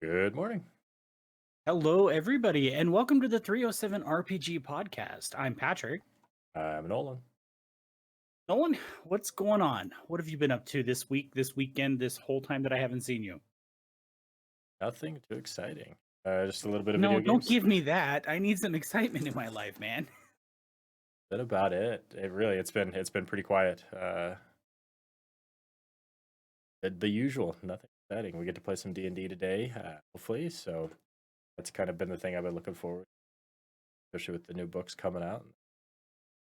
Good morning. Hello, everybody, and welcome to the 307 RPG podcast. I'm Patrick. I'm Nolan. Nolan, what's going on? What have you been up to this week, this weekend, this whole time that I haven't seen you? Nothing too exciting. Just a little bit of No, video don't games. give me that. I need some excitement in my life, man. That about it. It's been pretty quiet. The usual. Nothing exciting. We get to play some D&D today, hopefully. So that's kind of been the thing I've been looking forward, especially with the new books coming out.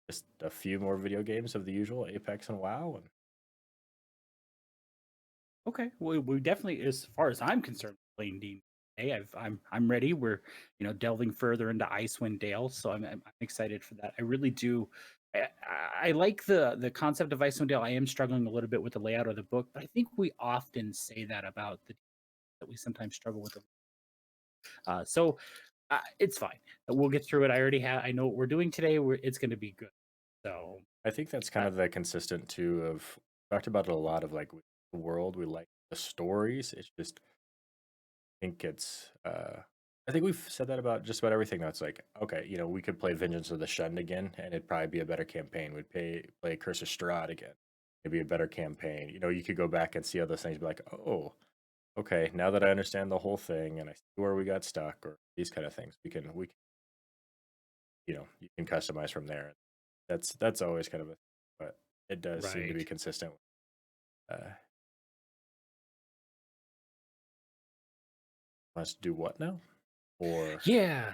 Just a few more video games of the usual, Apex and WoW. And Okay, well, we definitely, as far as I'm concerned, playing D. Hey, I'm ready. We're delving further into Icewind Dale, so I'm excited for that. I really do. I like the concept of Icewind Dale. I am struggling a little bit with the layout of the book, but I think we often say that about the that we sometimes struggle with. So it's fine. We'll get through it. I already have. I know what we're doing today. It's going to be good. So I think that's kind uh, of the consistent too of talked about it a lot of like with the world. We like the stories. It's just think it's I think we've said that about just about everything that's like, okay, we could play Vengeance of the Shund again and it'd probably be a better campaign. We'd play Curse of Strahd again. It'd be a better campaign. You could go back and see other things, be like, oh, okay, now that I understand the whole thing and I see where we got stuck or these kind of things, we can, you can customize from there. That's always kind of a, but it does seem to be right. consistent. Uh, Let's do what now? Or Yeah.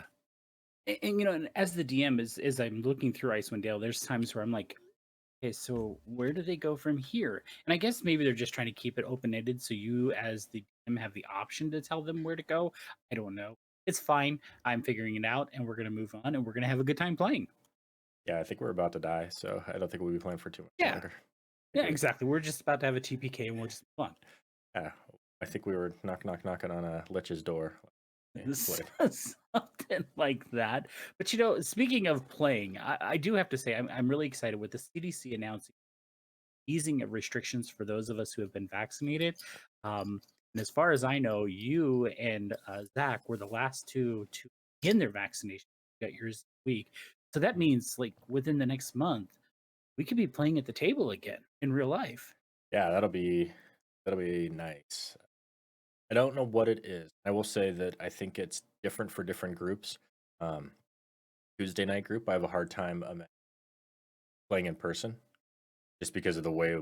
And as the DM, as I'm looking through Icewind Dale, there's times where I'm like, okay, so where do they go from here? And I guess maybe they're just trying to keep it open ended, so you as the DM have the option to tell them where to go. I don't know. It's fine. I'm figuring it out, and we're gonna move on, and we're gonna have a good time playing. yeah, I think we're about to die, so I don't think we'll be playing for too much Yeah. longer. I think Yeah, exactly. We're just about to have a TPK, and we'll just move on. yeah, I think we were knocking on a Lich's door. Yeah, played. Something like that. But speaking of playing, I do have to say I'm really excited with the CDC announcing easing of restrictions for those of us who have been vaccinated. And as far as I know, you and Zach were the last two to begin their vaccination. You got yours this week, so that means like within the next month we could be playing at the table again in real life. Yeah, that'll be nice. I don't know what it is. I will say that I think it's different for different groups. Um, Tuesday night group, I have a hard time playing in person just because of the way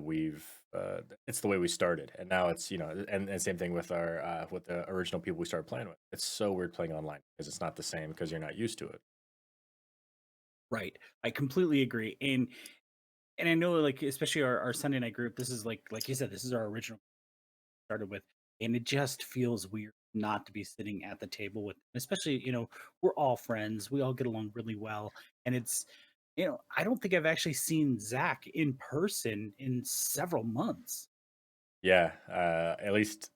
it's the way we started, and now it's and same thing with our with the original people we started playing with. It's so weird playing online because it's not the same because you're not used to it. Right. I completely agree. And I know, like, especially our Sunday night group, this is like you said, this is our original started with, and it just feels weird not to be sitting at the table with, especially, we're all friends, we all get along really well, and I don't think I've actually seen Zach in person in several months. Yeah, at least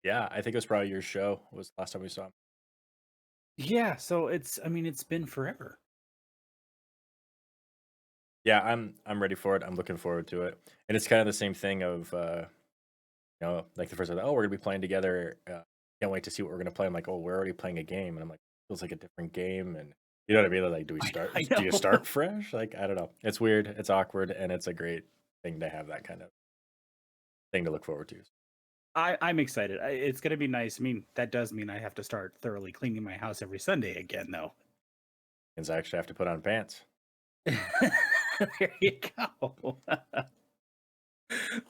yeah, I think it was probably your show was the last time we saw him. Yeah, so I mean, it's been forever. Yeah, I'm ready for it. I'm looking forward to it. And it's kind of the same thing of like the first time, oh, we're gonna be playing together. Can't wait to see what we're gonna play. I'm like, oh, we're already playing a game, and I'm like, feels like a different game, and you know what I mean? Like, do we start? I Do you know. start fresh? Like, I don't know. It's weird. It's awkward, and it's a great thing to have that kind of thing to look forward to. I'm excited. It's gonna be nice. I mean, that does mean I have to start thoroughly cleaning my house every Sunday again, though. And I actually have to put on pants. There you go.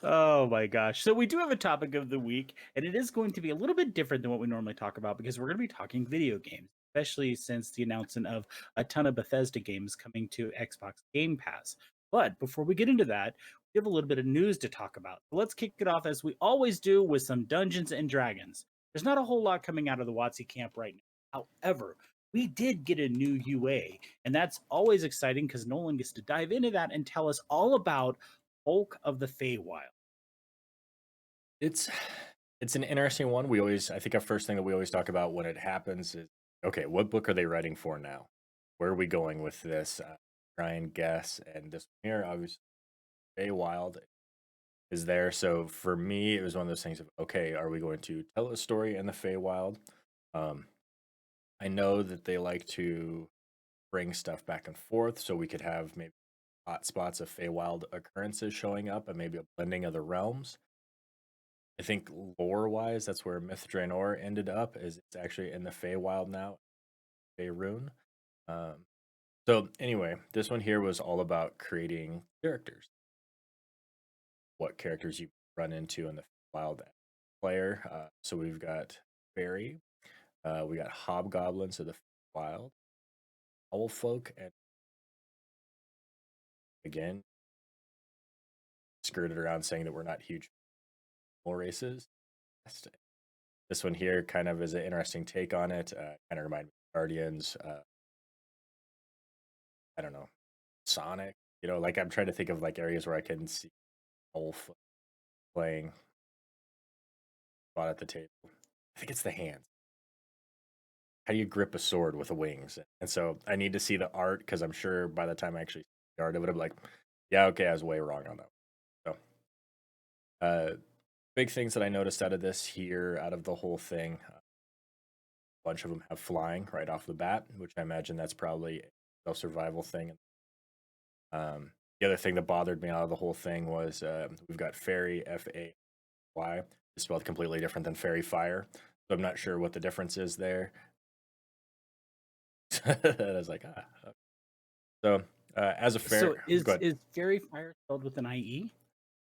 Oh my gosh. So we do have a topic of the week, and it is going to be a little bit different than what we normally talk about because we're going to be talking video games, especially since the announcement of a ton of Bethesda games coming to Xbox Game Pass. But before we get into that, we have a little bit of news to talk about. So let's kick it off as we always do with some Dungeons and Dragons. There's not a whole lot coming out of the WotC camp right now. However, we did get a new UA, and that's always exciting because Nolan gets to dive into that and tell us all about Folk of the Feywild. It's it's an interesting one. I think our first thing that we always talk about when it happens is, okay, what book are they writing for now? Where are we going with this? Try and guess. And this one here, obviously, Feywild. is there. So for me, it was one of those things of, okay, are we going to tell a story in the Feywild? Um, I know that they like to bring stuff back and forth, so we could have maybe hot spots of Feywild occurrences showing up and maybe a blending of the realms. I think lore-wise, that's where Myth Draenor ended up, is it's actually in the Feywild now, Faerun. Um, so anyway, this one here was all about creating characters. What characters you run into in the wild player. So we've got fairy, we got hobgoblins of the wild, owl folk, and again skirted around saying that we're not huge races. This one here kind of is an interesting take on it. Kind of remind me of Guardians. I don't know, Sonic. Like I'm trying to think of like areas where I can see Wolf playing spot at the table. I think it's the hands. How do you grip a sword with the wings? And so I need to see the art because I'm sure by the time I actually see the art, it would have like, yeah, okay, I was way wrong on that. So, big things that I noticed out of this here, out of the whole thing, a bunch of them have flying right off the bat, which I imagine that's probably a self-survival thing. The other thing that bothered me out of the whole thing was we've got fairy, Fay, it's spelled completely different than fairy fire. So I'm not sure what the difference is there. I was like, okay. So as a So fair, is go ahead. is fairy fire spelled with an IE?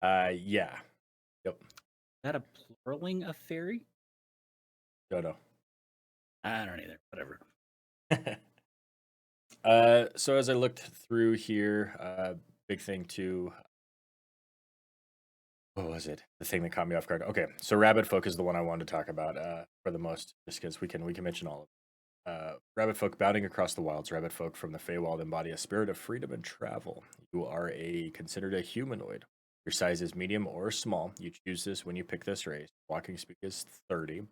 Yeah, yep, Is that a pluraling of fairy? Dodo. I don't either. Whatever. So as I looked through here, big thing too. What was it? The thing that caught me off guard. Okay, so rabbit folk is the one I wanted to talk about for the most, just because we can mention all of it. Rabbit folk bounding across the wilds. Rabbit folk from the Feywild embody a spirit of freedom and travel. You are considered a humanoid. Your size is medium or small. You choose this when you pick this race. Walking speed is 30.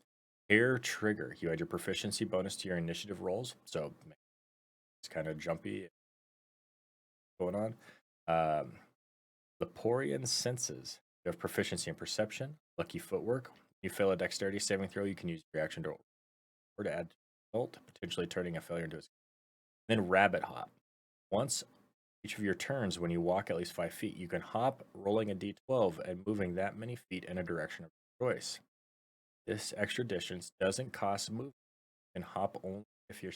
Hair trigger. You add your proficiency bonus to your initiative rolls. So it's kind of jumpy going on. Leporian senses. You have proficiency in perception, lucky footwork. You fail a dexterity saving throw, you can use your reaction to or to add to result, potentially turning a failure into a. Then rabbit hop. Once each of your turns, when you walk at least 5 feet, you can hop, rolling a d12 and moving that many feet in a direction of your choice. This extra distance doesn't cost movement. You can hop only if you're.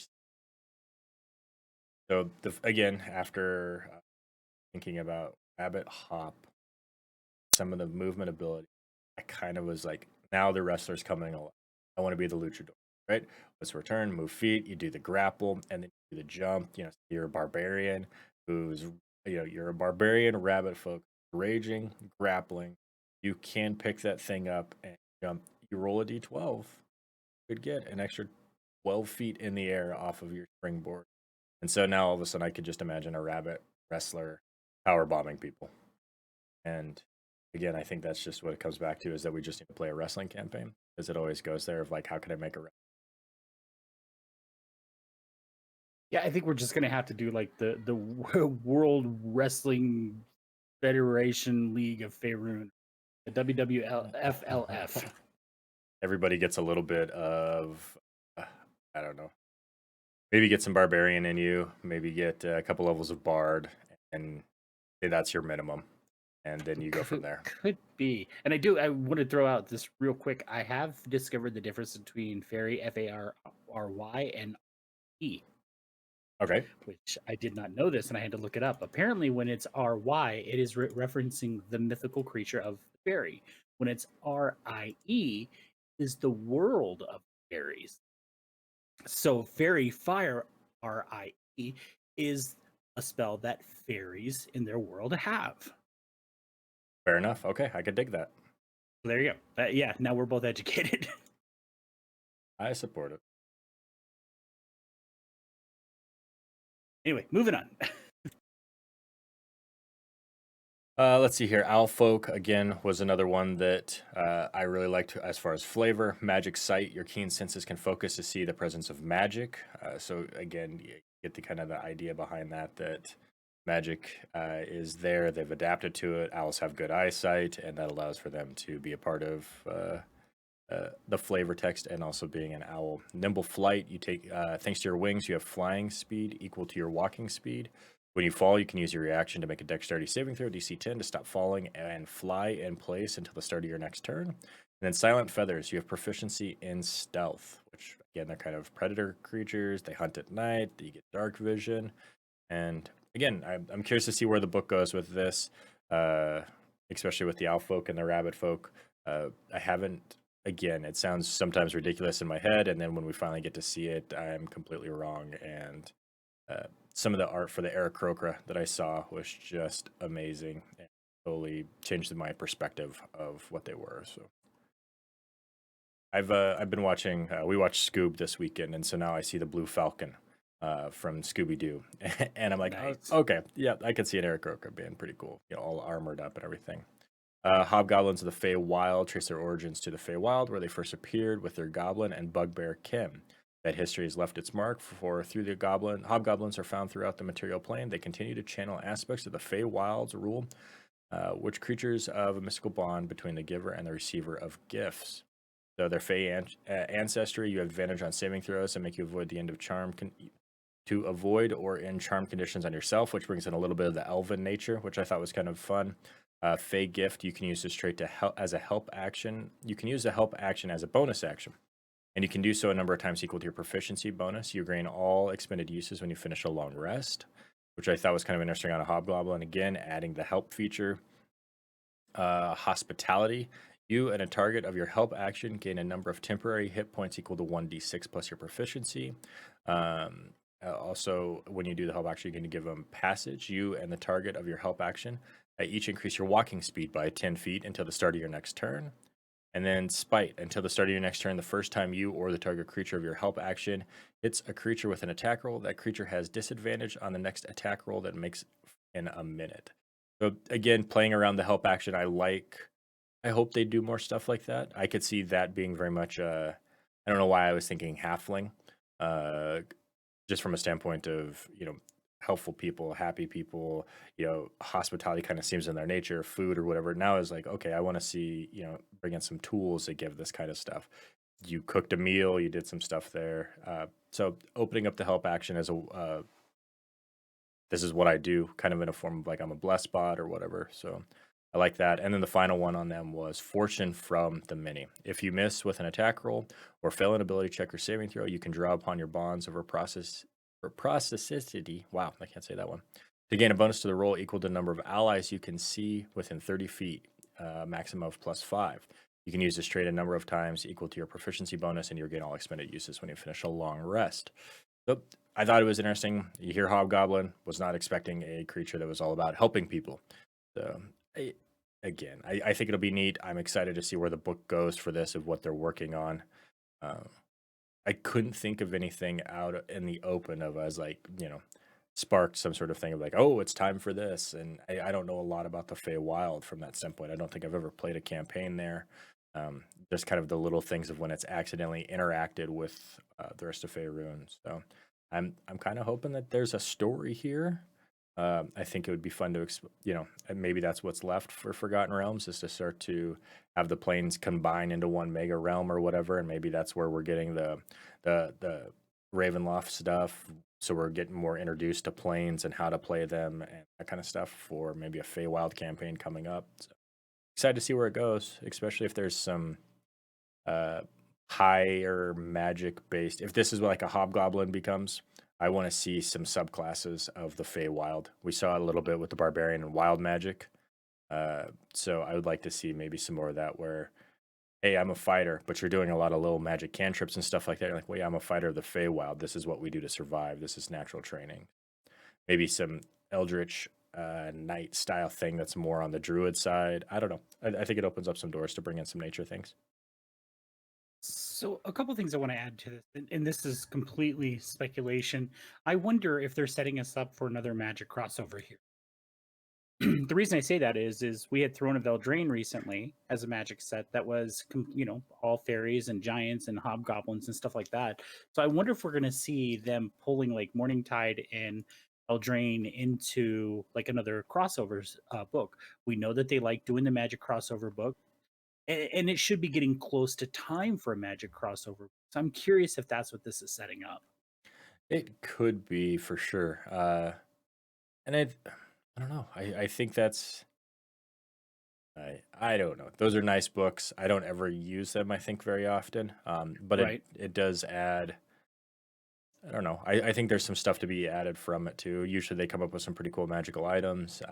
So again, after thinking about rabbit hop, some of the movement ability, I kind of was like, now the wrestler's coming alive. I want to be the luchador, right? Let's return, move feet, you do the grapple, and then you do the jump. You're a barbarian who's, you're a barbarian rabbit folk, raging, grappling. You can pick that thing up and jump. You roll a d12, could get an extra 12 feet in the air off of your springboard. And so now all of a sudden I could just imagine a rabbit wrestler power bombing people. And again, I think that's just what it comes back to, is that we just need to play a wrestling campaign, because it always goes there of like, how can I make a Yeah, I think we're just gonna have to do like the World Wrestling Federation League of Faerun, the WWFLF. everybody gets a little bit of I don't know, maybe get some barbarian in you, maybe get a couple levels of bard, and say that's your minimum, and then you go from there. Could be. And I want to throw out this real quick. I have discovered the difference between fairy, Fairy, and E, Okay, which I did not know this and I had to look it up. Apparently, when it's RY, it is referencing the mythical creature of fairy. When it's RIE, is the world of fairies. So, fairy fire, RIE, is a spell that fairies in their world have. fair enough. Okay, I could dig that. There you go. Yeah, now we're both educated. I support it. Anyway, moving on. Let's see here. Owl Folk, again, was another one that I really liked as far as flavor. Magic Sight. Your keen senses can focus to see the presence of magic. So, again, you get the kind of the idea behind that magic is there. They've adapted to it. Owls have good eyesight, and that allows for them to be a part of the flavor text and also being an owl. Nimble flight, you take thanks to your wings, you have flying speed equal to your walking speed. When you fall, you can use your reaction to make a dexterity saving throw, DC 10, to stop falling and fly in place until the start of your next turn. And then silent feathers, you have proficiency in stealth, which again, they're kind of predator creatures. They hunt at night, you get dark vision. And again, I'm curious to see where the book goes with this, uh, especially with the owl folk and the rabbit folk. I haven't, again, it sounds sometimes ridiculous in my head. And then when we finally get to see it, I'm completely wrong. And some of the art for the Aarakocra that I saw was just amazing and totally changed my perspective of what they were. So I've been watching. We watched Scoob this weekend, and so now I see the Blue Falcon from Scooby Doo, and I'm like, oh, Nice. okay, yeah, I could see an Aarakocra being pretty cool, all armored up and everything. Hobgoblins of the Fey Wild trace their origins to the Fey Wild, where they first appeared with their goblin and bugbear kin. That history has left its mark, for through the goblin, hobgoblins are found throughout the material plane. They continue to channel aspects of the Fey Wild's rule, which creatures of a mystical bond between the giver and the receiver of gifts. So their Fey ancestry, you have advantage on saving throws and make you avoid the end of charm to avoid or in charm conditions on yourself, which brings in a little bit of the elven nature, which I thought was kind of fun. Fey gift, you can use this trait to help as a help action. You can use the help action as a bonus action, and you can do so a number of times equal to your proficiency bonus. You gain all expended uses when you finish a long rest, which I thought was kind of interesting on a hobgoblin. Again, adding the help feature. Hospitality. You and a target of your help action gain a number of temporary hit points equal to 1d6 plus your proficiency. Also, when you do the help action, you're going to give them passage. You and the target of your help action each increase your walking speed by 10 feet until the start of your next turn. And then spite. Until the start of your next turn, the first time you or the target creature of your help action hits a creature with an attack roll, that creature has disadvantage on the next attack roll that makes in a minute. So again, playing around the help action, I hope they do more stuff like that. I could see that being very much I don't know why I was thinking halfling. Uh just from a standpoint of, helpful people, happy people, hospitality kind of seems in their nature, food or whatever. Now is like, okay, I want to see, bring in some tools that give this kind of stuff. You cooked a meal, you did some stuff there. So opening up the help action as a this is what I do, kind of in a form of like I'm a blessed bot or whatever. So I like that. And then the final one on them was fortune from the mini. If you miss with an attack roll or fail an ability check or saving throw, you can draw upon your bonds over processicity. Wow, I can't say that one. To gain a bonus to the roll equal to the number of allies you can see within 30 feet, maximum of +5. You can use this trait a number of times equal to your proficiency bonus, and you gain all expended uses when you finish a long rest. So I thought it was interesting. You hear Hobgoblin, was not expecting a creature that was all about helping people. So I think it'll be neat. I'm excited to see where the book goes for this, of what they're working on. Um, I couldn't think of anything out in the open of as like, sparked some sort of thing of like, oh, it's time for this. And I don't know a lot about the Feywild from that standpoint. I don't think I've ever played a campaign there. Just kind of the little things of when it's accidentally interacted with the rest of Faerun. So I'm kind of hoping that there's a story here. I think it would be fun to, and maybe that's what's left for Forgotten Realms, is to start to have the planes combine into one mega realm or whatever, and maybe that's where we're getting the Ravenloft stuff. So we're getting more introduced to planes and how to play them and that kind of stuff for maybe a Feywild campaign coming up. So excited to see where it goes, especially if there's some uh, higher magic based. If this is what like a hobgoblin becomes, I want to see some subclasses of the Feywild. We saw it a little bit with the barbarian and wild magic. So I would like to see maybe some more of that where, hey, I'm a fighter, but you're doing a lot of little magic cantrips and stuff like that. You're like, well, yeah, I'm a fighter of the Feywild. This is what we do to survive. This is natural training. Maybe some Eldritch knight style thing that's more on the druid side. I don't know. I think it opens up some doors to bring in some nature things. So, a couple things I want to add to this, and this is completely speculation. I wonder if they're setting us up for another magic crossover here. The reason I say that is we had Throne of Eldraine recently as a magic set that was all fairies and giants and hobgoblins and stuff like that. So I wonder if we're going to see them pulling like Morningtide and Eldraine into like another crossovers book. We know that they like doing the Magic crossover book, and it should be getting close to time for a Magic crossover. So I'm curious if that's what this is setting up. It could be for sure. And I don't know. I think that's I don't know. Those are nice books. I don't ever use them, I think, very often. But Right. it does add. I don't know. I think there's some stuff to be added from it too. Usually they come up with some pretty cool magical items.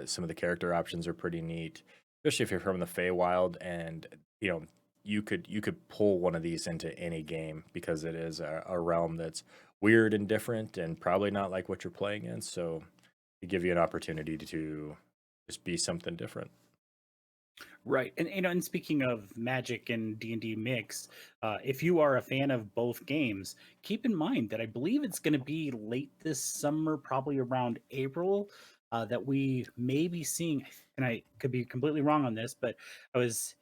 Some of the character options are pretty neat, especially if you're from the Feywild, and you know you could pull one of these into any game because it is a realm that's weird and different and probably not like what you're playing in. So it give you an opportunity to just be something different. Right. And and speaking of Magic and D&D mix, if you are a fan of both games, keep in mind that I believe it's going to be late this summer, probably around April, that we may be seeing, and I could be completely wrong on this, but I was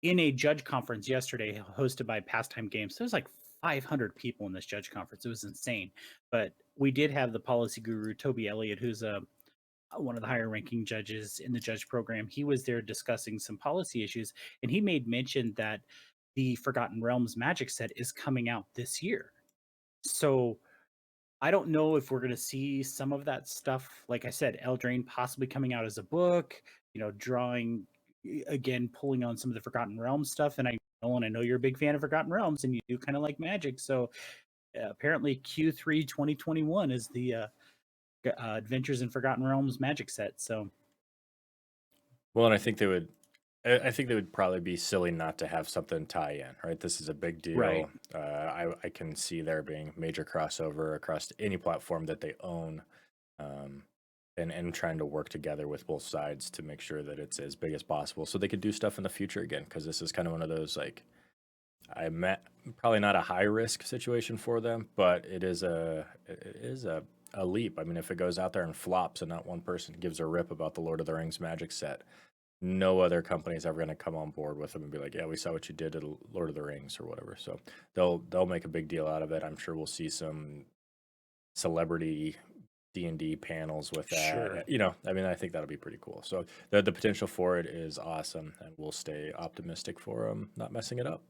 in a judge conference yesterday hosted by Pastime Games. There's like 500 people in this judge conference. It was insane. But we did have the policy guru, Toby Elliott, who's a one of the higher ranking judges in the judge program. He was there discussing some policy issues, and he made mention that the Forgotten Realms Magic set is coming out this year. So I don't know if we're going to see some of that stuff. Like I said, Eldraine possibly coming out as a book, drawing again, pulling on some of the Forgotten Realms stuff. And I know you're a big fan of Forgotten Realms and you do kind of like Magic. So apparently Q3 2021 is the Adventures in Forgotten Realms Magic set. So, Well, and I think they would. I think they would probably be silly not to have something tie in, right? This is a big right. deal. I can see there being major crossover across any platform that they own, um, and trying to work together with both sides to make sure that it's as big as possible, so they could do stuff in the future again. Because this is kind of one of those like I met probably not a high risk situation for them, but it is a leap. I mean, if it goes out there and flops and not one person gives a rip about the Lord of the Rings Magic set, no other company is ever going to come on board with them and be like, "Yeah, we saw what you did at Lord of the Rings or whatever." So they'll make a big deal out of it. I'm sure we'll see some celebrity D&D panels with that. Sure. I mean, I think that'll be pretty cool. So the potential for it is awesome, and we'll stay optimistic for them not messing it up.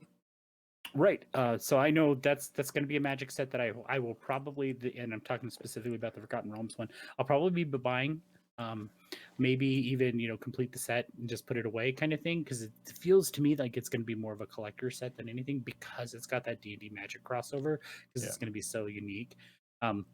Right. So I know that's going to be a Magic set that I will probably, and I'm talking specifically about the Forgotten Realms one. I'll probably be buying, um, maybe even complete the set and just put it away, kind of thing, because it feels to me like it's going to be more of a collector set than anything because it's got that D&D Magic crossover because Yeah. it's going to be so unique. Um,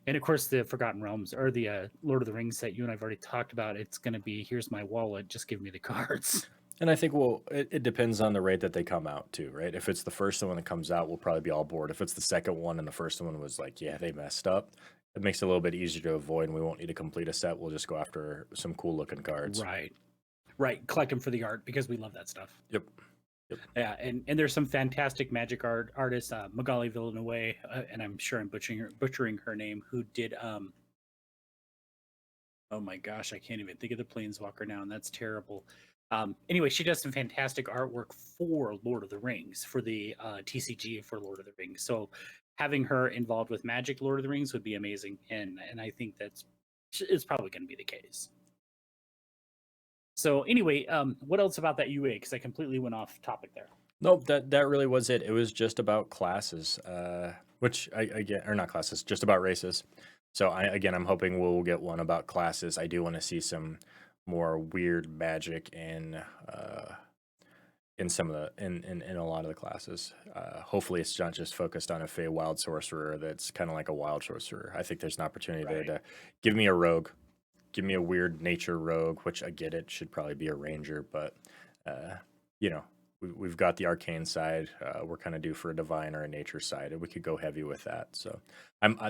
and of course, the Forgotten Realms or the Lord of the Rings set you and I've already talked about. It's going to be here's my wallet, just give me the cards. And I think it depends on the rate that they come out too, right? If it's the first one that comes out, we'll probably be all board. If it's the second one and the first one was like, yeah, they messed up, it makes it a little bit easier to avoid, and we won't need to complete a set. We'll just go after some cool looking cards. Right. Right. Collect them for the art because we love that stuff. Yep. Yep. Yeah, and there's some fantastic magic artists, Magali Villeneuve, and I'm sure I'm butchering her name, who did oh my gosh, I can't even think of the Planeswalker now, and that's terrible. Anyway, she does some fantastic artwork for Lord of the Rings, for the TCG for Lord of the Rings. So having her involved with Magic Lord of the Rings would be amazing, and I think that's it's probably going to be the case. So anyway, what else about that UA? Because I completely went off topic there. Nope, that really was it. It was just about classes, which I get, or not classes, just about races. So I'm hoping we'll get one about classes. I do want to see some more weird magic in some of in a lot of the classes. Hopefully, it's not just focused on a Fey wild sorcerer that's kind of like a wild sorcerer. I think there's an opportunity there Right. to give me a rogue, give me a weird nature rogue, which I get it should probably be a ranger, but uh, you know we've got the arcane side. We're kind of due for a divine or a nature side, and we could go heavy with that. So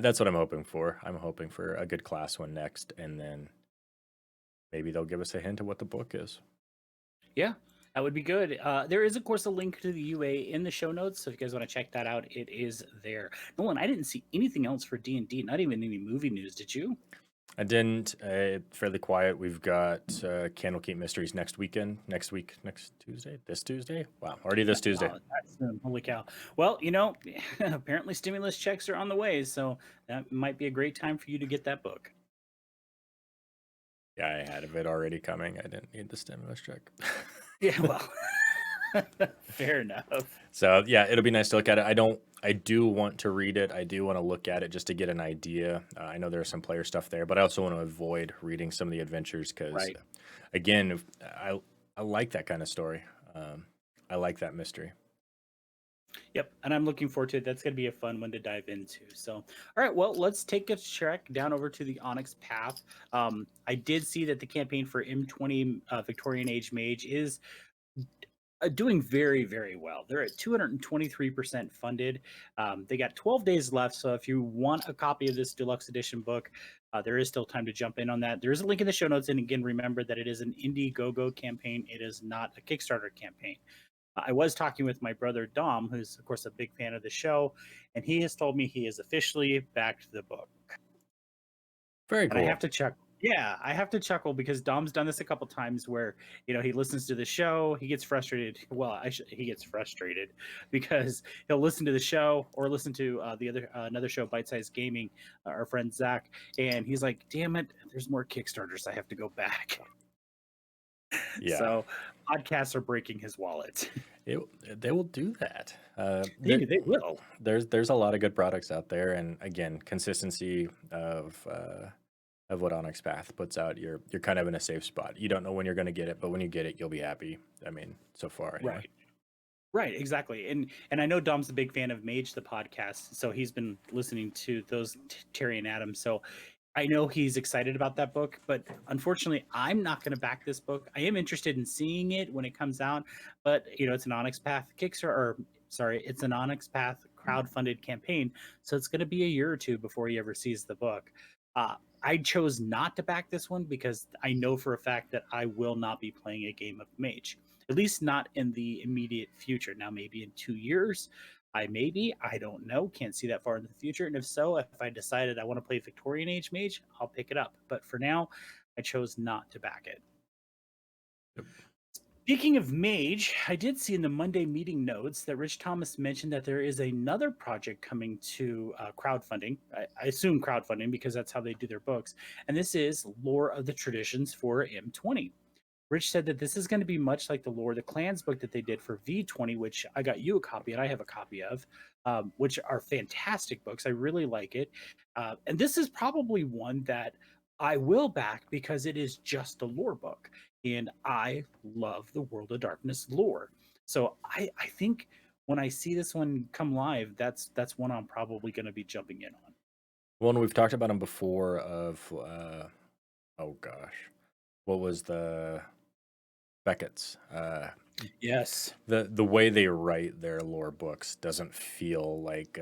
that's what I'm hoping for. I'm hoping for a good class one next, and then maybe they'll give us a hint of what the book is. Yeah, that would be good. There is, of course, a link to the UA in the show notes, so if you guys want to check that out, it is there. Nolan, I didn't see anything else for D&D, not even any movie news. Did you? I didn't. Fairly quiet. We've got Candlekeep Mysteries next weekend. Next week. Next Tuesday. This Tuesday. Wow. Already this Tuesday. Wow, that's soon. Holy cow. Well, you know, apparently stimulus checks are on the way, so that might be a great time for you to get that book. Yeah, I had of it already coming. I didn't need the stimulus check. Yeah, well, fair enough. So yeah, it'll be nice to look at it. I do want to read it. I do want to look at it just to get an idea. I know there's some player stuff there, but I also want to avoid reading some of the adventures because, Right. again, I like that kind of story. I like that mystery. Yep, and I'm looking forward to it. That's going to be a fun one to dive into. So, all right, well, let's take a trek down over to the Onyx Path. I did see that the campaign for M20 Victorian Age Mage is doing very, very well. They're at 223% funded. They got 12 days left. So if you want a copy of this deluxe edition book, there is still time to jump in on that. There is a link in the show notes. And again, remember that it is an Indiegogo campaign, it is not a Kickstarter campaign. I was talking with my brother Dom, who's, of course, a big fan of the show, and he has told me he has officially backed the book. Very And I have cool. to chuckle. Yeah, I have to chuckle because Dom's done this a couple times where he listens to the show, he gets frustrated. Well, he gets frustrated because he'll listen to the show or listen to the other another show, Bite Size Gaming, our friend Zach, and he's like, "Damn it, there's more Kickstarters I have to go back." Yeah, So podcasts are breaking his wallet. it, they will do that. They will. There's a lot of good products out there, and again, consistency of what Onyx Path puts out, you're kind of in a safe spot. You don't know when you're going to get it, but when you get it, you'll be happy. I mean, so far anyway. Right. Right, exactly, and I know Dom's a big fan of Mage the podcast, so he's been listening to those Terry and Adam. So I know he's excited about that book, but unfortunately, I'm not going to back this book. I am interested in seeing it when it comes out, but it's an Onyx Path Kickstarter, or sorry, it's an Onyx Path crowd-funded campaign, so it's going to be a year or two before he ever sees the book. I chose not to back this one because I know for a fact that I will not be playing a game of Mage, at least not in the immediate future. Now, maybe in 2 years, I don't know, can't see that far in the future. And if so, if I decided I want to play Victorian Age Mage, I'll pick it up. But for now, I chose not to back it. Yep. Speaking of Mage, I did see in the Monday meeting notes that Rich Thomas mentioned that there is another project coming to crowdfunding. I assume crowdfunding because that's how they do their books. And this is Lore of the Traditions for M20. Rich said that this is going to be much like the Lore of the Clans book that they did for V20, which I got you a copy and I have a copy of, which are fantastic books. I really like it. And this is probably one that I will back because it is just a lore book. And I love the World of Darkness lore. So I think when I see this one come live, that's one I'm probably going to be jumping in on. Well, and we've talked about them before. Of oh gosh, what was the Beckett's? Yes. The way they write their lore books doesn't feel like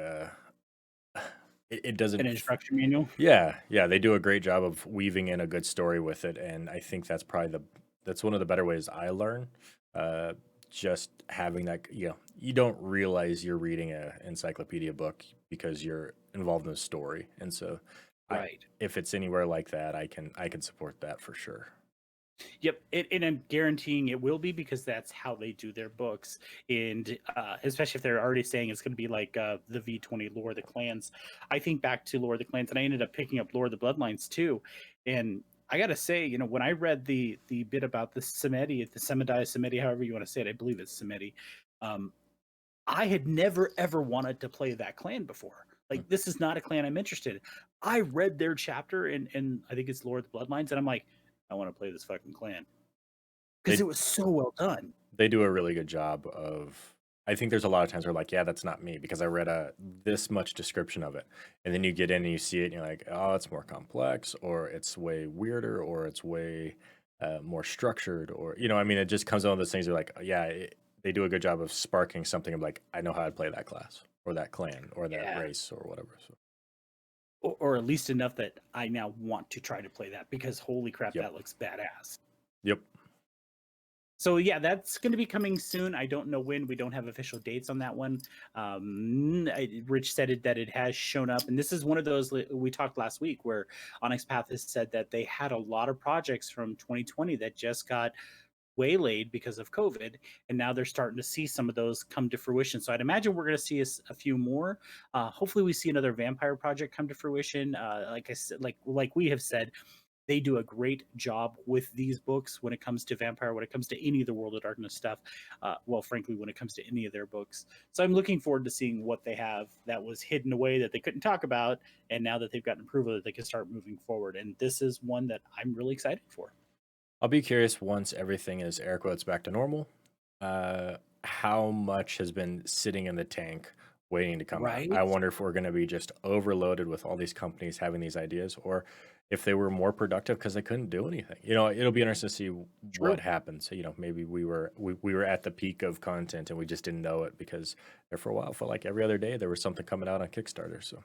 it An doesn't. instruction manual. Yeah, yeah, they do a great job of weaving in a good story with it, and I think that's probably that's one of the better ways I learn. Uh, just having that, you don't realize you're reading a encyclopedia book because you're involved in the story, and so I Right. if it's anywhere like that, I can support that for sure. Yep, and I'm guaranteeing it will be because that's how they do their books, and especially if they're already saying it's going to be like the V20 Lore of the Clans. I think back to Lore of the Clans, and I ended up picking up Lore of the Bloodlines too. And I gotta say, when I read the bit about the Samedi, the Semidai Samedi, however you want to say it, I believe it's Samedi. Um, I had never ever wanted to play that clan before. Mm. Like this is not a clan I'm interested in. I read their chapter in I think it's Lore of the Bloodlines, and I'm like, I want to play this fucking clan because They it was so well done. they do a really good job of. I think there's a lot of times where like, yeah, that's not me because I read a this much description of it, and then you get in and you see it, and you're like, oh, it's more complex, or it's way weirder, or it's way more structured, or I mean, it just comes on those things. You're like, yeah, they do a good job of sparking something of like, I know how to play that class or that clan or that Yeah. race or whatever. So, Or at least enough that I now want to try to play that because holy crap, yep, that looks badass. yep. So yeah, that's going to be coming soon. I don't know when. We don't have official dates on that one. Rich said that it has shown up, and this is one of those we talked last week where Onyx Path has said that they had a lot of projects from 2020 that just got waylaid because of COVID, and now they're starting to see some of those come to fruition. So I'd imagine we're going to see a few more. Hopefully, we see another vampire project come to fruition. Like I said, like we have said, they do a great job with these books when it comes to vampire, when it comes to any of the World of Darkness stuff. Well, frankly, when it comes to any of their books. So I'm looking forward to seeing what they have that was hidden away that they couldn't talk about, and now that they've gotten approval, that they can start moving forward. And this is one that I'm really excited for. I'll be curious once everything is air quotes back to normal, how much has been sitting in the tank waiting to come out. I Right? wonder if we're going to be just overloaded with all these companies having these ideas, or if they were more productive because they couldn't do anything. It'll be interesting to see what True. happens. Maybe we were at the peak of content and we just didn't know it because there for a while felt like every other day there was something coming out on Kickstarter. So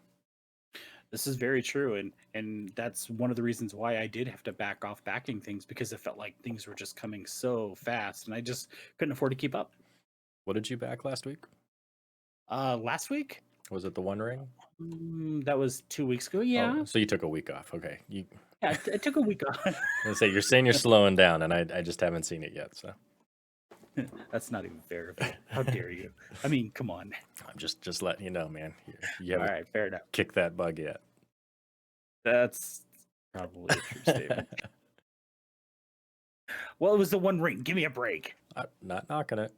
This is very true, and that's one of the reasons why I did have to back off backing things because it felt like things were just coming so fast, and I just couldn't afford to keep up. what did you back last week? Last week, Was it the One Ring? that was 2 weeks ago. Oh, Yeah, so you took a week off. Okay. yeah, I took a week off. I say you're saying you're slowing down, and I just haven't seen it yet. So That's not even fair of you. How dare you? I mean, come on. I'm just letting you know, man. You All haven't right, fair enough. kicked that bug yet. That's probably a true statement. Well, it was the One Ring. Give me a break. I'm not knocking it.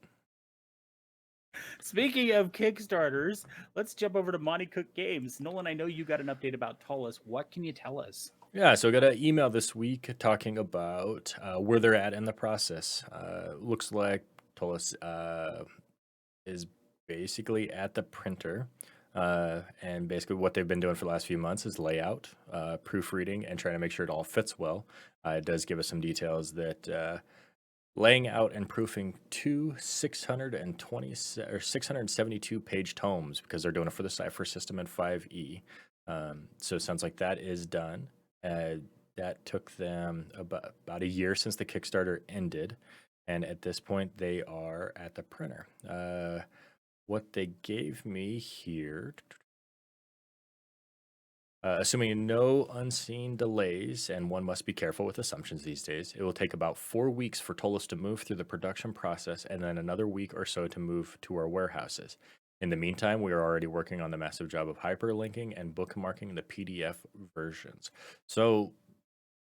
Speaking of Kickstarters, let's jump over to Monty Cook Games. Nolan, I know you got an update about Ptolus. What can you tell us? Yeah, so I got an email this week talking about where they're at in the process. Looks like Ptolus is basically at the printer. And basically, what they've been doing for the last few months is layout, proofreading, and trying to make sure it all fits well. It does give us some details that laying out and proofing two 620 or 672 page tomes because they're doing it for the Cipher system in 5e. So it sounds like that is done. Uh, that took them about a year since the Kickstarter ended. And at this point, they are at the printer. What they gave me here, assuming no unseen delays, and one must be careful with assumptions these days, it will take about 4 weeks for Tolos to move through the production process and then another week or so to move to our warehouses. In the meantime, we are already working on the massive job of hyperlinking and bookmarking the PDF versions. So,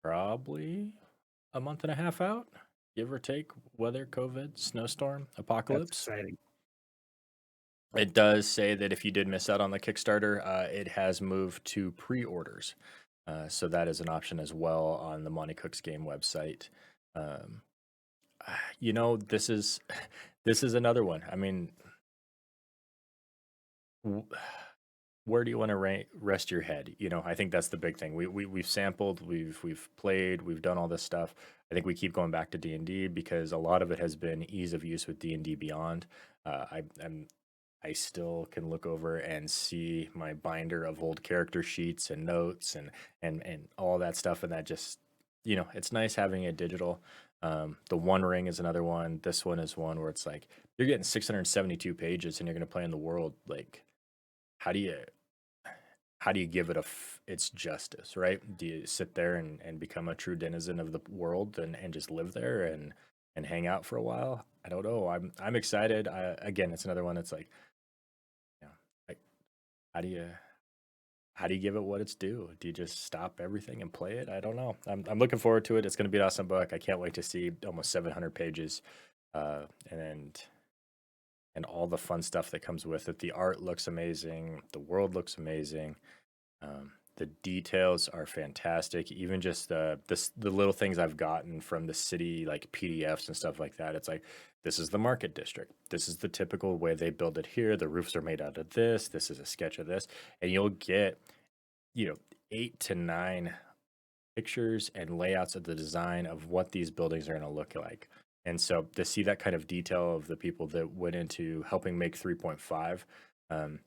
probably a month and a half out, give or take, weather, COVID, snowstorm, That's apocalypse. exciting. It does say that if you did miss out on the Kickstarter, it has moved to pre-orders. So that is an option as well on the Monty Cook's game website. Um, this is this is another one. I mean, w- where do you want to rest your head? I think that's the big thing. We've sampled, we've played, we've done all this stuff. I think we keep going back to D&D because a lot of it has been ease of use with D&D Beyond. I still can look over and see my binder of old character sheets and notes and all that stuff, and that just it's nice having it digital. The One Ring is another one. This one is one where it's like you're getting 672 pages and you're going to play in the world. Like, how do you give it its justice, right? Do you sit there and become a true denizen of the world and just live there and hang out for a while? I don't know. I'm excited. Again, it's another one that's like, you know, like, how do you give it what it's due? Do you just stop everything and play it? I don't know. I'm looking forward to it. It's going to be an awesome book. I can't wait to see almost 700 pages, and all the fun stuff that comes with it. The art looks amazing. The world looks amazing. The details are fantastic. Even just the little things I've gotten from the city, like PDFs and stuff like that. It's like, this is the market district. This is the typical way they build it here. The roofs are made out of this. This is a sketch of this, and you'll get 8 to 9 pictures and layouts of the design of what these buildings are going to look like. And so to see that kind of detail of the people that went into helping make 3.5, um,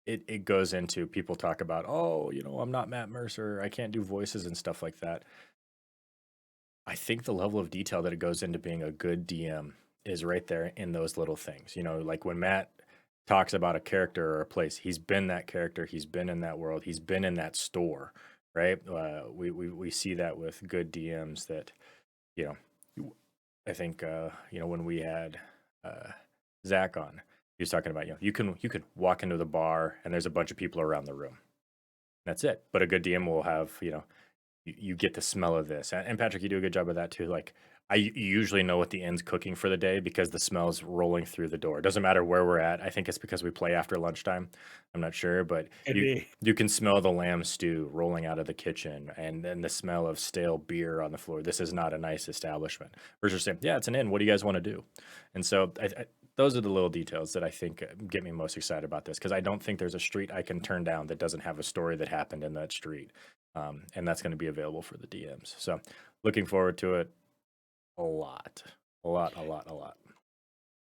it goes into, people talk about, oh, I'm not Matt Mercer, I can't do voices and stuff like that. I think the level of detail that it goes into being a good DM is right there in those little things. You know, like when Matt talks about a character or a place, he's been that character, he's been in that world, he's been in that store, right? We see that with good DMs that, you know, I think you know, when we had uh, Zach on, he was talking about, you know, you can walk into the bar and there's a bunch of people around the room. That's it. But a good DM will have, you know, you get the smell of this. And Patrick, you do a good job of that too. Like you usually know what the end's cooking for the day because the smell's rolling through the door. It doesn't matter where we're at. I think it's because we play after lunchtime. I'm not sure, but Could you be. you can smell the lamb stew rolling out of the kitchen and then the smell of stale beer on the floor. This is not a nice establishment. Versus saying, yeah, it's an inn. What do you guys want to do? And so those are the little details that I think get me most excited about this because I don't think there's a street I can turn down that doesn't have a story that happened in that street. And that's going to be available for the DMs. So looking forward to it a lot, a lot, a lot, a lot.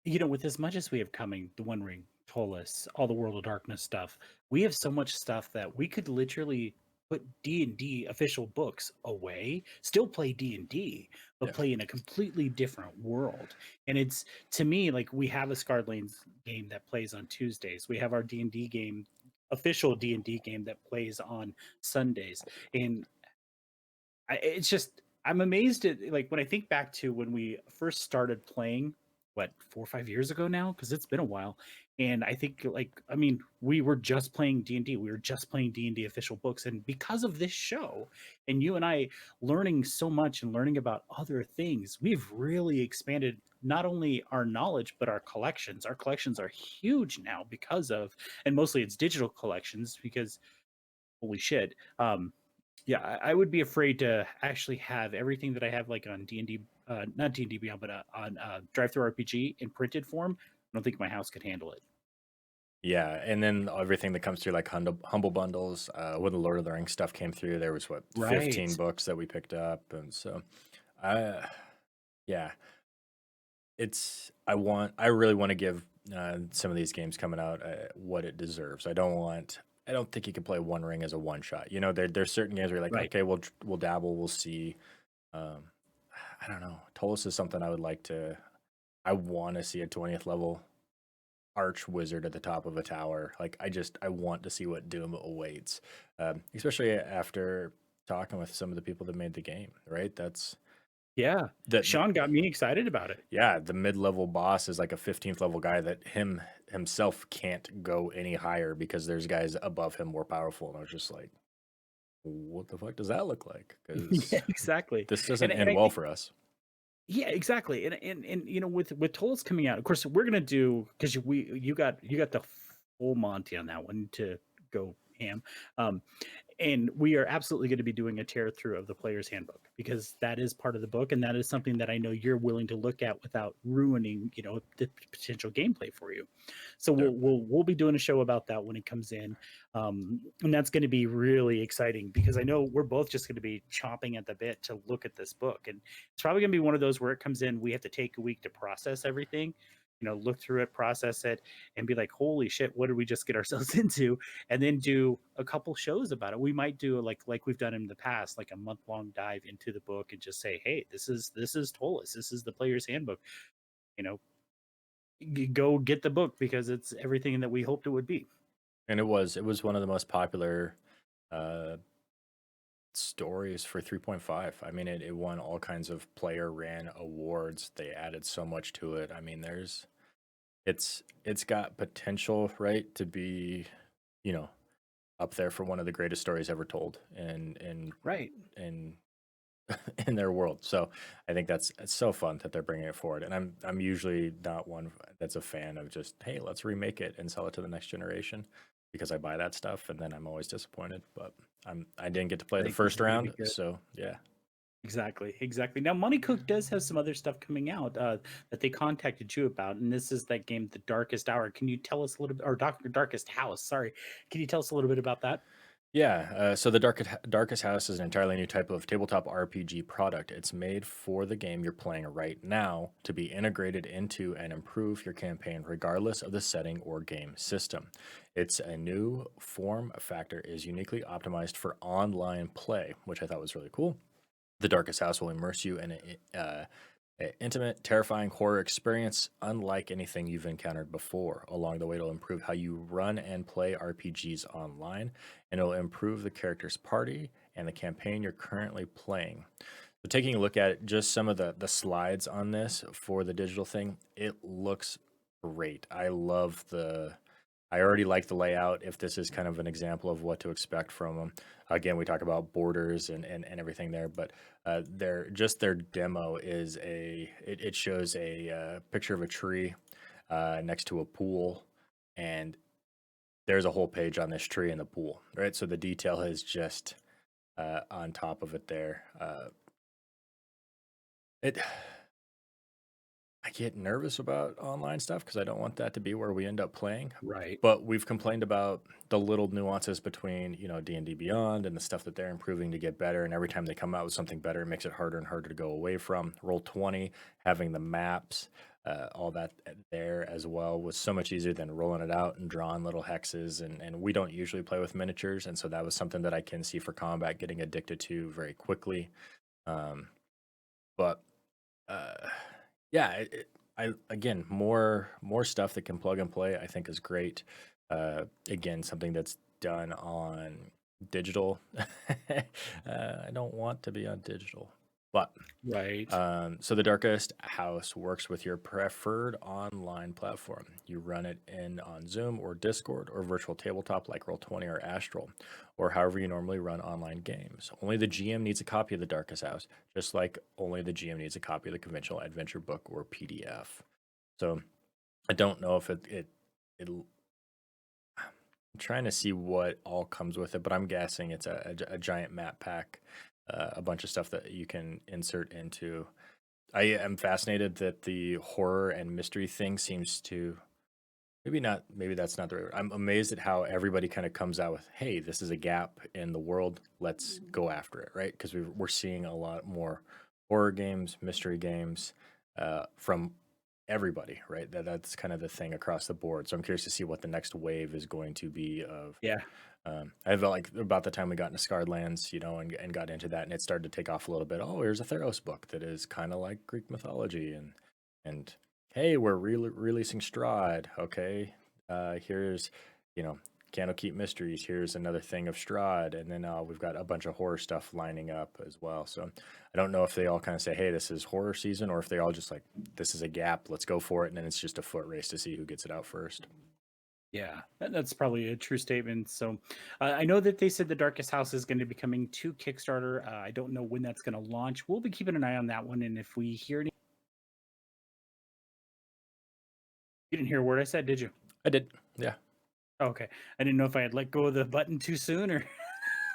With as much as we have coming, the One Ring, Ptolus, all the World of Darkness stuff, we have so much stuff that we could literally put D&D official books away, still play D&D, but Yeah. play in a completely different world. And it's, to me, like, we have a Scarred Lanes game that plays on Tuesdays. We have our D&D game, official D&D game that plays on Sundays. And it's just, I'm amazed at, like, when I think back to when we first started playing, what, 4 or 5 years ago now, because it's been a while. And I think, like, I mean, we were just playing D&D, we were just playing D&D official books, and because of this show and you and I learning so much and learning about other things, we've really expanded not only our knowledge but our collections are huge now because of, and mostly it's digital collections, because holy shit, yeah, I would be afraid to actually have everything that I have, like, on D&D, not D&D Beyond, but on Drive Through RPG in printed form. I don't think my house could handle it. Yeah. And then everything that comes through like humble bundles, when the Lord of the Rings stuff came through, there was what, Right. 15 books that we picked up. And so, uh, yeah, I really want to give some of these games coming out what it deserves. I don't think you can play One Ring as a one shot. You know, there's certain games where you're like, Right. okay, we'll dabble, we'll see. Um, I don't know. Ptolus is something I would like to. I want to see a 20th level arch wizard at the top of a tower. Like I want to see what doom awaits, especially after talking with some of the people that made the game. Right? That's Yeah. that. Sean got me excited about it. Yeah, the mid level boss is like a 15th level guy that himself can't go any higher because there's guys above him more powerful. And I was just like, what the fuck does that look like? Yeah, Because exactly. this doesn't And end I well think, for us. yeah, exactly. And with Tolls coming out, of course, we're gonna do, because you got the full Monty on that one to go ham. Um, and we are absolutely going to be doing a tear through of the Player's Handbook, because that is part of the book, and that is something that I know you're willing to look at without ruining, the potential gameplay for you. So Yeah. we'll be doing a show about that when it comes in, and that's going to be really exciting, because I know we're both just going to be chomping at the bit to look at this book, and it's probably going to be one of those where it comes in, we have to take a week to process everything, look through it, process it, and be like, holy shit, what did we just get ourselves into? And then do a couple shows about it. We might do, like we've done in the past, like a month-long dive into the book and just say, hey, this is Ptolus, this is the Player's Handbook. You know, go get the book, because it's everything that we hoped it would be. And it was one of the most popular uh, stories for 3.5. I mean, it won all kinds of player ran awards. They added so much to it. I mean, it's got potential, right, to be, you know, up there for one of the greatest stories ever told Right. in in their world. So I think it's so fun that they're bringing it forward. And I'm usually not one that's a fan of just, hey, let's remake it and sell it to the next generation, because I buy that stuff and then I'm always disappointed. But I didn't get to play I the think this first is going to be round, good. so yeah. Exactly. Now, Money Cook does have some other stuff coming out, that they contacted you about, and this is that game, The Darkest Hour. Can you tell us a little bit, or Darkest House? Sorry, can you tell us a little bit about that? Yeah, so the Darkest House is an entirely new type of tabletop RPG product. It's made for the game you're playing right now to be integrated into and improve your campaign regardless of the setting or game system. It's a new form factor is uniquely optimized for online play, which I thought was really cool. The Darkest House will immerse you in an intimate, terrifying horror experience unlike anything you've encountered before. Along the way, it'll improve how you run and play RPGs online, and it'll improve the character's party and the campaign you're currently playing. So, taking a look at just some of the slides on this for the digital thing, it looks great. I already like the layout. If this is kind of an example of what to expect from them, again, we talk about borders and everything there, but their demo is it shows a picture of a tree next to a pool, and there's a whole page on this tree and the pool, right? So the detail is just on top of it there. It I get nervous about online stuff because I don't want that to be where we end up playing. Right. But we've complained about the little nuances between, D&D Beyond and the stuff that they're improving to get better. And every time they come out with something better, it makes it harder and harder to go away from. Roll 20, having the maps, all that there as well was so much easier than rolling it out and drawing little hexes. And we don't usually play with miniatures. And so that was something that I can see for combat getting addicted to very quickly. But uh, yeah, I again more stuff that can plug and play. I think is great. Again, something that's done on digital. I don't want to be on digital, but Right. so the Darkest House works with your preferred online platform. You run it in on Zoom or Discord or virtual tabletop like Roll20 or Astral, or however you normally run online games. Only the GM needs a copy of the Darkest House, just like only the GM needs a copy of the conventional adventure book or PDF. So I don't know if I'm trying to see what all comes with it, but I'm guessing it's a giant map pack, a bunch of stuff that you can insert into. I am fascinated that the horror and mystery thing seems to maybe not, maybe that's not the right word. I'm amazed at how everybody kind of comes out with, hey, this is a gap in the world. Let's go after it, right? Because we're seeing a lot more horror games, mystery games from everybody, right? That's kind of the thing across the board. So I'm curious to see what the next wave is going to be of. Yeah. I felt like about the time we got into Scarred Lands, and got into that, and it started to take off a little bit. Oh, here's a Theros book that is kind of like Greek mythology, and hey, we're releasing Strahd. Okay, here's you know Candlekeep Mysteries. Here's another thing of Strahd, and then we've got a bunch of horror stuff lining up as well. So I don't know if they all kind of say, hey, this is horror season, or if they all just like, this is a gap, let's go for it, and then it's just a foot race to see who gets it out first. Yeah, that's probably a true statement. So, I know that they said the Darkest House is going to be coming to Kickstarter. I don't know when that's going to launch. We'll be keeping an eye on that one, and if we hear any, you didn't hear a word I said, did you? I did, yeah. Oh, okay, I didn't know if I had let go of the button too soon or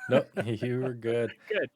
Nope, you were good. good.